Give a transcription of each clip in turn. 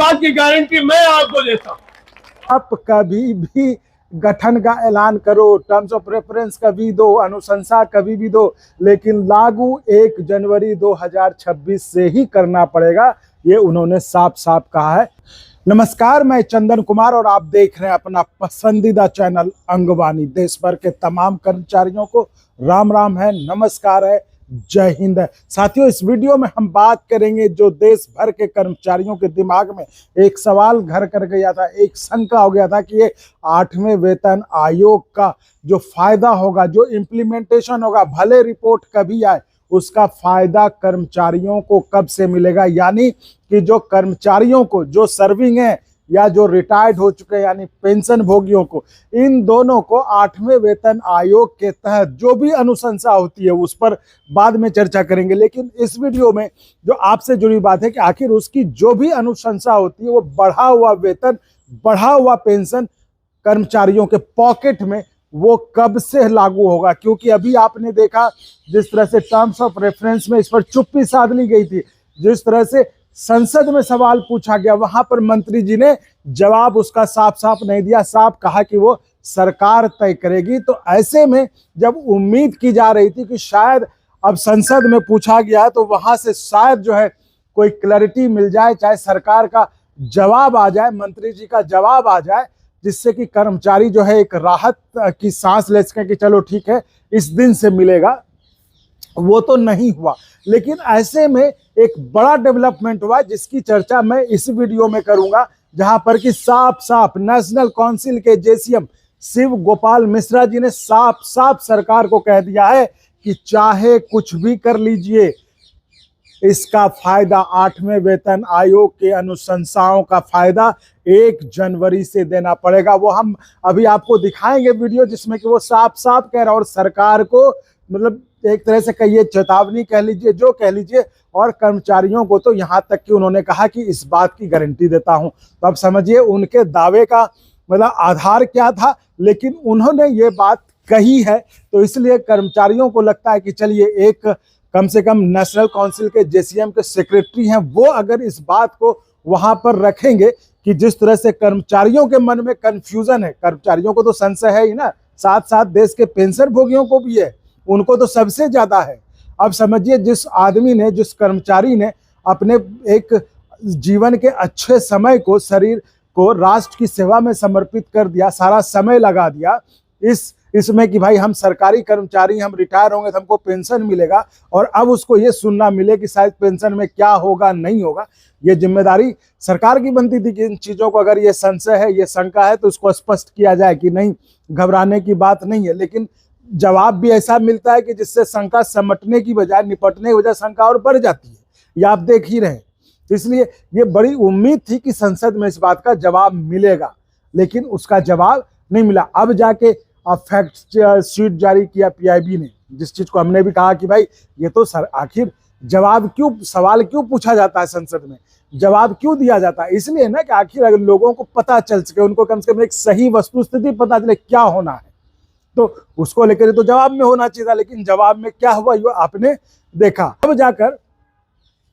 बात की गारंटी मैं आपको देता हूं। आप कभी भी गठन का ऐलान करो, टर्म्स ऑफ रेफरेंस कभी दो, अनुशंसा कभी भी दो, लेकिन लागू 1 जनवरी 2026 से ही करना पड़ेगा, ये उन्होंने साफ साफ कहा है। नमस्कार, मैं चंदन कुमार और आप देख रहे हैं अपना पसंदीदा चैनल अंगवानी। देश भर के तमाम कर्मचारियों को राम राम है, नमस्कार है, जय हिंद है। साथियों, इस वीडियो में हम बात करेंगे जो देश भर के कर्मचारियों के दिमाग में एक सवाल घर कर गया था, एक शंका हो गया था कि ये 8वें वेतन आयोग का जो फायदा होगा, जो इम्प्लीमेंटेशन होगा, भले रिपोर्ट कभी आए, उसका फायदा कर्मचारियों को कब से मिलेगा। यानी कि जो कर्मचारियों को, जो सर्विंग है या जो रिटायर्ड हो चुके हैं यानी पेंशन भोगियों को, इन दोनों को 8वें वेतन आयोग के तहत जो भी अनुशंसा होती है उस पर बाद में चर्चा करेंगे। लेकिन इस वीडियो में जो आपसे जुड़ी बात है कि आखिर उसकी जो भी अनुशंसा होती है वो बढ़ा हुआ वेतन, बढ़ा हुआ पेंशन कर्मचारियों के पॉकेट में वो कब से लागू होगा। क्योंकि अभी आपने देखा जिस तरह से टर्म्स ऑफ रेफरेंस में इस पर चुप्पी साध ली गई थी, जिस तरह से संसद में सवाल पूछा गया, वहां पर मंत्री जी ने जवाब उसका साफ साफ नहीं दिया, साफ कहा कि वो सरकार तय करेगी। तो ऐसे में जब उम्मीद की जा रही थी कि शायद अब संसद में पूछा गया तो वहां से शायद जो है कोई क्लैरिटी मिल जाए, चाहे सरकार का जवाब आ जाए, मंत्री जी का जवाब आ जाए, जिससे कि कर्मचारी जो है एक राहत की सांस ले सके कि चलो ठीक है इस दिन से मिलेगा। वो तो नहीं हुआ। लेकिन ऐसे में एक बड़ा डेवलपमेंट हुआ जिसकी चर्चा मैं इस वीडियो में करूंगा, जहां पर कि साफ साफ नेशनल काउंसिल के जेसीएम शिव गोपाल मिश्रा जी ने साफ साफ सरकार को कह दिया है कि चाहे कुछ भी कर लीजिए, इसका फायदा 8वें वेतन आयोग के अनुशंसाओं का फायदा 1 जनवरी से देना पड़ेगा। वो हम अभी आपको दिखाएंगे वीडियो जिसमें कि वो साफ साफ कह रहा है, और सरकार को मतलब एक तरह से कहिए चेतावनी कह लीजिए, जो कह लीजिए, और कर्मचारियों को तो यहाँ तक कि उन्होंने कहा कि इस बात की गारंटी देता हूं। तो अब समझिए उनके दावे का मतलब आधार क्या था, लेकिन उन्होंने ये बात कही है। तो इसलिए कर्मचारियों को लगता है कि चलिए एक कम से कम नेशनल काउंसिल के जेसीएम के सेक्रेटरी हैं, वो अगर इस बात को वहां पर रखेंगे कि जिस तरह से कर्मचारियों के मन में कंफ्यूजन है, कर्मचारियों को तो संशय है ही ना, साथ साथ देश के पेंशन भोगियों को भी है, उनको तो सबसे ज्यादा है। अब समझिए जिस आदमी ने, जिस कर्मचारी ने अपने एक जीवन के अच्छे समय को, शरीर को राष्ट्र की सेवा में समर्पित कर दिया, सारा समय लगा दिया इसमें कि भाई हम सरकारी कर्मचारी, हम रिटायर होंगे तो हमको पेंशन मिलेगा, और अब उसको ये सुनना मिले कि शायद पेंशन में क्या होगा नहीं होगा। ये जिम्मेदारी सरकार की बनती थी कि इन चीजों को अगर ये संशय है, ये शंका है, तो उसको स्पष्ट किया जाए कि नहीं, घबराने की बात नहीं है। लेकिन जवाब भी ऐसा मिलता है कि जिससे शंका समटने की बजाय, निपटने की बजाय शंका और बढ़ जाती है, ये आप देख ही रहे। तो इसलिए ये बड़ी उम्मीद थी कि संसद में इस बात का जवाब मिलेगा, लेकिन उसका जवाब नहीं मिला। अब जाके फैक्ट शीट जारी किया पीआईबी ने, जिस चीज को हमने भी कहा कि भाई ये तो आखिर जवाब क्यों, सवाल क्यों पूछा जाता है संसद में, जवाब क्यों दिया जाता है, इसलिए ना कि आखिर अगर लोगों को पता चल सके, उनको कम से कम एक सही वस्तुस्थिति पता चले क्या होना है, तो उसको लेकर तो जवाब में होना चाहिए था। लेकिन जवाब में क्या हुआ ये आपने देखा। अब जाकर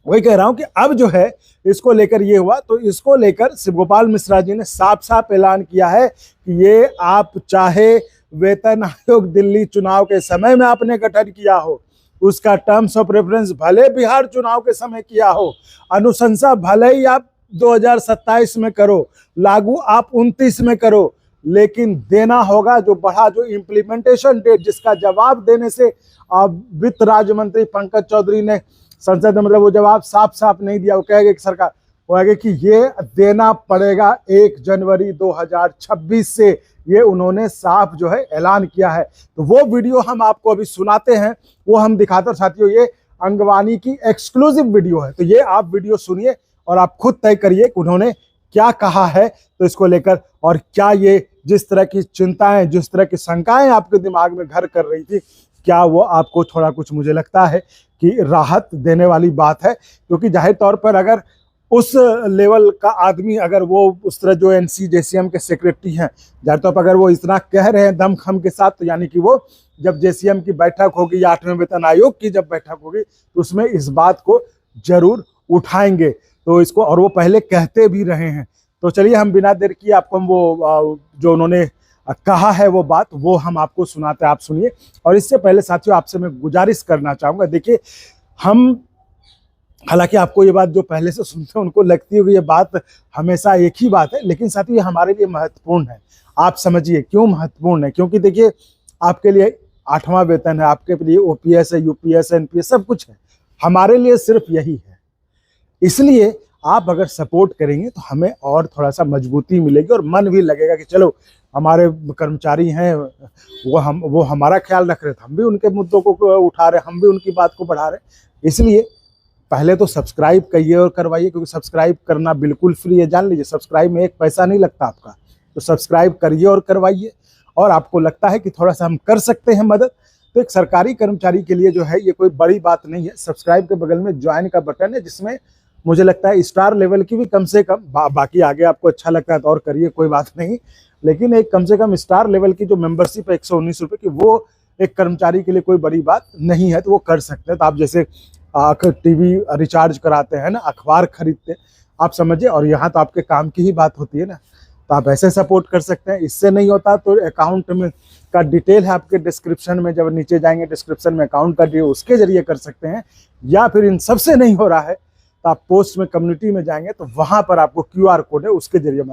वही कह रहा हूं कि अब जो है इसको लेकर ये हुआ, तो इसको लेकर शिव गोपाल मिश्रा जी ने साफ साफ ऐलान किया है कि ये आप चाहे वेतन आयोग दिल्ली चुनाव के समय में आपने गठन किया हो, उसका टर्म्स ऑफ रेफरेंस भले बिहार चुनाव के समय किया हो, अनुशंसा भले ही आप 2027 में करो, लागू आप 29 में करो, लेकिन देना होगा जो बढ़ा, जो इम्प्लीमेंटेशन डेट, जिसका जवाब देने से वित्त राज्य मंत्री पंकज चौधरी ने संसद में मतलब वो जवाब साफ साफ नहीं दिया। वो कहेगा कि सरकार, वो कहेगा कि ये देना पड़ेगा 1 जनवरी 2026 से, ये उन्होंने साफ जो है ऐलान किया है। तो वो वीडियो हम आपको अभी सुनाते हैं, वो हम दिखाते हैं। साथियों, ये अंगवानी की एक्सक्लूसिव वीडियो है, तो ये आप वीडियो सुनिए और आप खुद तय करिए कि उन्होंने क्या कहा है तो इसको लेकर, और क्या ये जिस तरह की चिंताएं, जिस तरह की शंकाएं आपके दिमाग में घर कर रही थी, क्या वो आपको थोड़ा कुछ, मुझे लगता है कि राहत देने वाली बात है। क्योंकि जाहिर तौर पर अगर उस लेवल का आदमी, अगर वो उस तरह जो एनसी जेसीएम के सेक्रेटरी हैं, जाहिर तौर पर अगर वो इतना कह रहे हैं दमखम के साथ, तो यानी कि वो जब जेसीएम की बैठक होगी या 8वें वेतन आयोग की जब बैठक होगी तो उसमें इस बात को जरूर उठाएंगे। तो इसको, और वो पहले कहते भी रहे हैं। तो चलिए हम बिना देर किए आपको हम वो जो उन्होंने कहा है वो बात वो हम आपको सुनाते हैं, आप सुनिए। और इससे पहले साथियों आपसे मैं गुजारिश करना चाहूँगा, देखिए हम, हालांकि आपको ये बात जो पहले से सुनते हैं उनको लगती होगी ये बात हमेशा एक ही बात है, लेकिन साथियों ये हमारे लिए महत्वपूर्ण है। आप समझिए क्यों महत्वपूर्ण है, क्योंकि देखिए आपके लिए 8वां वेतन है, आपके लिए ओपीएस है, यूपीएस है, एनपीएस सब कुछ है, हमारे लिए सिर्फ यही है। इसलिए आप अगर सपोर्ट करेंगे तो हमें और थोड़ा सा मजबूती मिलेगी और मन भी लगेगा कि चलो हमारे कर्मचारी हैं वो हमारा ख्याल रख रहे थे, हम भी उनके मुद्दों को उठा रहे, हम भी उनकी बात को बढ़ा रहे। इसलिए पहले तो सब्सक्राइब करिए और करवाइए, क्योंकि सब्सक्राइब करना बिल्कुल फ्री है, जान लीजिए सब्सक्राइब में 1 पैसा नहीं लगता आपका। तो सब्सक्राइब करिए और करवाइए। और आपको लगता है कि थोड़ा सा हम कर सकते हैं मदद, तो एक सरकारी कर्मचारी के लिए जो है ये कोई बड़ी बात नहीं है। सब्सक्राइब के बगल में ज्वाइन का बटन है, जिसमें मुझे लगता है स्टार लेवल की भी कम से कम, बाकी आगे आपको अच्छा लगता है तो और करिए, कोई बात नहीं, लेकिन एक कम से कम स्टार लेवल की जो मेंबरशिप है 119 रुपये की, वो एक कर्मचारी के लिए कोई बड़ी बात नहीं है, तो वो कर सकते हैं। तो आप जैसे टीवी रिचार्ज कराते हैं ना, अखबार खरीदते हैं, आप समझिए, और यहाँ तो आपके काम की ही बात होती है ना, तो आप ऐसे सपोर्ट कर सकते हैं। इससे नहीं होता तो अकाउंट में का डिटेल है आपके डिस्क्रिप्शन में, जब नीचे जाएंगे डिस्क्रिप्शन में अकाउंट का डिटेल, उसके जरिए कर सकते हैं। या फिर इन सबसे नहीं हो रहा है तो आप पोस्ट में कम्युनिटी में जाएंगे तो वहाँ पर आपको QR कोड है, उसके जरिए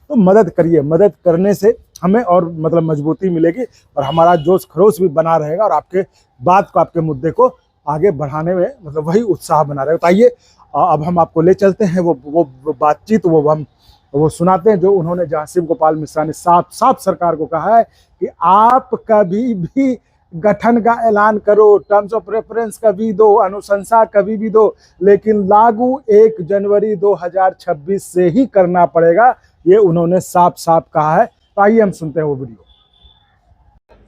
मदद करिए। मदद करने से हमें और मतलब मजबूती मिलेगी और हमारा जोश खरोश भी बना रहेगा और आपके बात को, आपके मुद्दे को आगे बढ़ाने में मतलब वही उत्साह बना रहेगा। तो आइए अब हम आपको ले चलते हैं वो बातचीत, वो सुनाते हैं जो उन्होंने जहासिम गोपाल मिश्रा ने साफ साफ सरकार को कहा है कि आप कभी भी गठन का ऐलान करो, टर्म्स ऑफ रेफरेंस कभी दो, अनुशंसा कभी भी दो, लेकिन लागू 1 जनवरी 2026 से ही करना पड़ेगा, ये उन्होंने साफ साफ कहा है। तो आइए हम सुनते हैं वो वीडियो।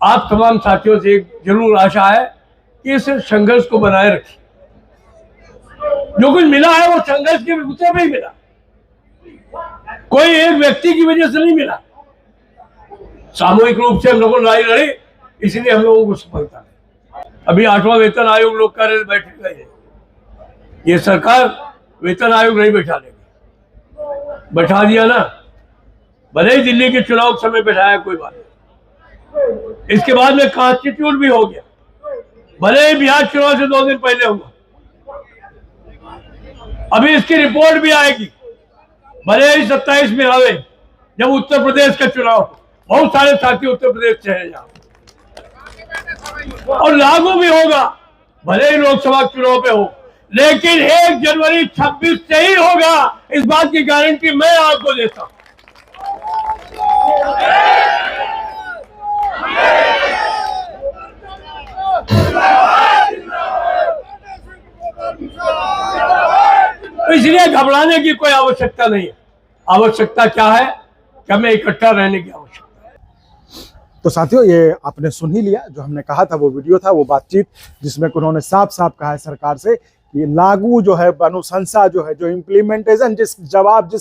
आप तमाम साथियों से एक जरूर आशा है कि इस संघर्ष को बनाए रखिए। जो कुछ मिला है वो संघर्ष के विरुद्ध में ही मिला, कोई एक व्यक्ति की वजह से नहीं मिला। सामूहिक रूप से हम लोगों ने लड़ाई लड़ी, इसलिए हम लोगों को सफलता है। अभी 8वां वेतन आयोग लोग कह रहे बैठेगा, ये सरकार वेतन आयोग नहीं बैठा देगी, बैठा दिया ना, भले ही दिल्ली के चुनाव के समय बैठाया, कोई बात नहीं। इसके बाद में कॉन्स्टिट्यूट भी हो गया, भले ही बिहार चुनाव से 2 दिन पहले हुआ। अभी इसकी रिपोर्ट भी आएगी, भले ही 27 में आवे, जब उत्तर प्रदेश का चुनाव हो। बहुत सारे साथी उत्तर प्रदेश से हैं यहाँ, और लागू भी होगा, भले ही लोकसभा चुनाव पे हो, लेकिन 1 जनवरी 26 से ही होगा, इस बात की गारंटी मैं आपको देता हूं। तो इसलिए घबराने की कोई आवश्यकता नहीं है। आवश्यकता क्या है कि हमें इकट्ठा रहने की आवश्यकता है। तो साथियों ये आपने सुन ही लिया, जो हमने कहा था वो वीडियो था, वो बातचीत जिसमें उन्होंने साफ साफ कहा है सरकार से कि लागू जो है, अनुशंसा जो है, जो इम्प्लीमेंटेशन, जिस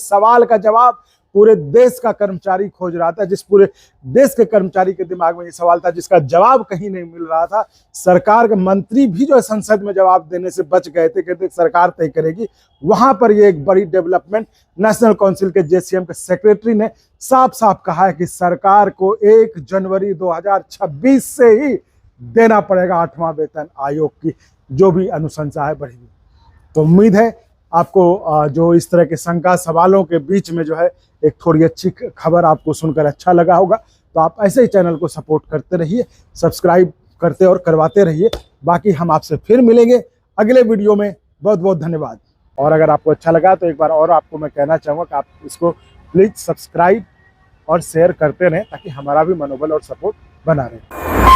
सवाल का जवाब पूरे देश का कर्मचारी खोज रहा था, जिस पूरे देश के कर्मचारी के दिमाग में ये सवाल था, जिसका जवाब कहीं नहीं मिल रहा था, सरकार के मंत्री भी जो है संसद में जवाब देने से बच गए थे, कहते सरकार तय करेगी। वहां पर ये एक बड़ी डेवलपमेंट, नेशनल काउंसिल के JCM के सेक्रेटरी ने साफ साफ कहा है कि सरकार को 1 जनवरी 2026 से ही देना पड़ेगा 8वां वेतन आयोग की जो भी अनुशंसा है बढ़ी हुई। तो उम्मीद है आपको जो इस तरह के शंका सवालों के बीच में जो है एक थोड़ी अच्छी खबर आपको सुनकर अच्छा लगा होगा। तो आप ऐसे ही चैनल को सपोर्ट करते रहिए, सब्सक्राइब करते और करवाते रहिए। बाकी हम आपसे फिर मिलेंगे अगले वीडियो में। बहुत बहुत धन्यवाद। और अगर आपको अच्छा लगा तो एक बार और आपको मैं कहना चाहूँगा कि आप इसको प्लीज़ सब्सक्राइब और शेयर करते रहें, ताकि हमारा भी मनोबल और सपोर्ट बना रहे।